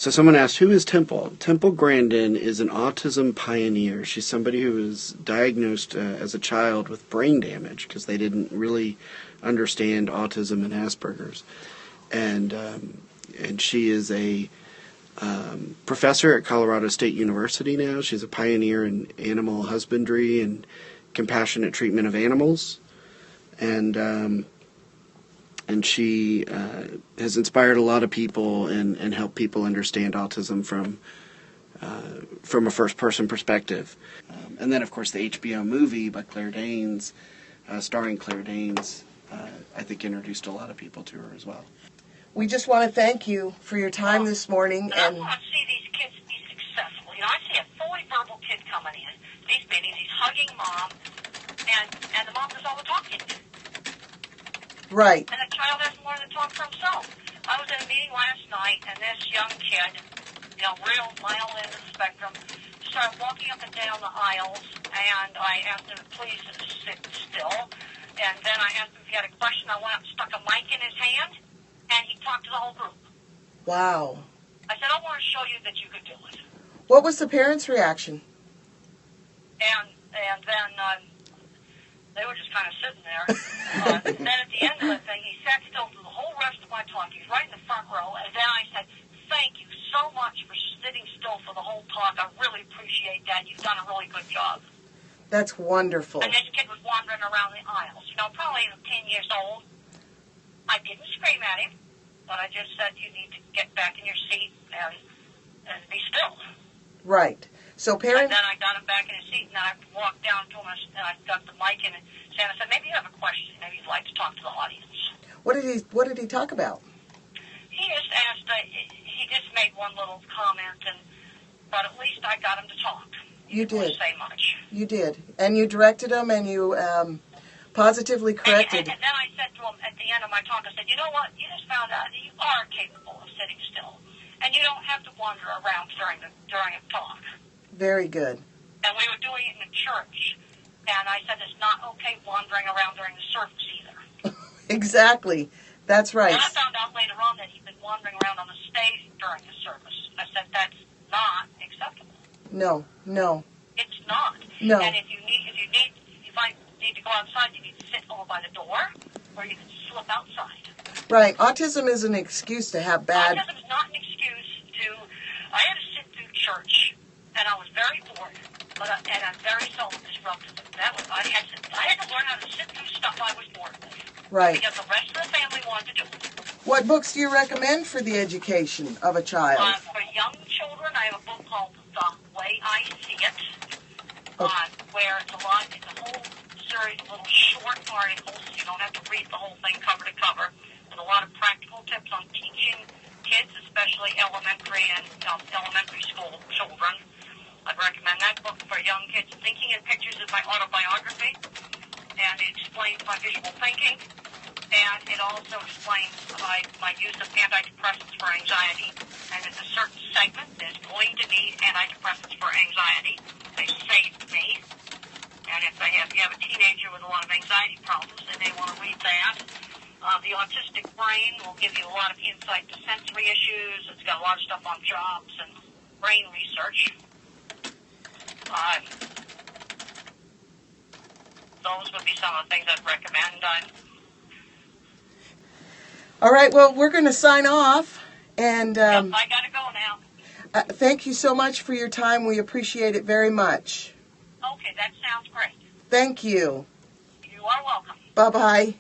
So someone asked, who is Temple? Temple Grandin is an autism pioneer. She's somebody who was diagnosed as a child with brain damage because they didn't really understand autism and Asperger's. And she is a professor at Colorado State University now. She's a pioneer in animal husbandry and compassionate treatment of animals. And she has inspired a lot of people and helped people understand autism from a first-person perspective. And then, of course, the HBO movie by Claire Danes, starring Claire Danes, I think introduced a lot of people to her as well. We just want to thank you for your time this morning. And I want to see these kids be successful. I see a fully verbal kid coming in, these babies, he's hugging mom, and the mom does all the talking. Right. And the child has more to talk for himself. I was in a meeting last night, and this young kid, real mild end of the spectrum, started walking up and down the aisles, and I asked him to please sit still. And then I asked him if he had a question. I went up and stuck a mic in his hand, and he talked to the whole group. Wow. I said, I want to show you that you could do it. What was the parents' reaction? And then they were just kind of sitting there. Then at the end of the thing, he sat still through the whole rest of my talk. He was right in the front row. And then I said, thank you so much for sitting still for the whole talk. I really appreciate that. You've done a really good job. That's wonderful. And this kid was wandering around the aisles, probably 10 years old. I didn't scream at him, but I just said, you need to get back in your seat and be still. Right. So parents... And then I got him back in his seat, and I walked down to him, and I got the mic in his hand. I said, maybe you have a question. Maybe you'd like to talk to the audience. What did he talk about? He just asked, he just made one little comment, but at least I got him to talk. You did. Didn't say much. You did. And you directed him, and you positively corrected. And then I said to him at the end of my talk, I said, you know what? You just found out that you are capable of sitting still. And you don't have to wander around during a talk. Very good. And we were doing it in a church. And I said, it's not okay wandering around during the service either. Exactly. That's right. And I found out later on that he'd been wandering around on the stage during the service. I said, that's not acceptable. No. It's not. No. And if you need to go outside, you need to sit over by the door, or you can slip outside. Right. Autism is an excuse to have bad... Autism is not an excuse to... I had to sit through church, and I was very bored, and I'm very self-destructive. I had to learn how to sit through stuff I was bored with. Right. Because the rest of the family wanted to do it. What books do you recommend for the education of a child? For young children, I have a book called The Way I See It, where it's a whole series of little short articles. You don't have to read the whole thing cover to cover. With a lot of practical tips on teaching kids, especially elementary and elementary school children. I'd recommend that book for young kids. Thinking in Pictures is my autobiography, and it explains my visual thinking, and it also explains my use of antidepressants for anxiety. And in a certain segment, there's going to be antidepressants for anxiety. They saved me. And if you have a teenager with a lot of anxiety problems, they may want to read that. The Autistic Brain will give you a lot of insight to sensory issues. It's got a lot of stuff on jobs and brain research. Those would be some of the things I'd recommend. All right, well, we're going to sign off. And I got to go now. Thank you so much for your time. We appreciate it very much. Okay, that sounds great. Thank you. You are welcome. Bye-bye.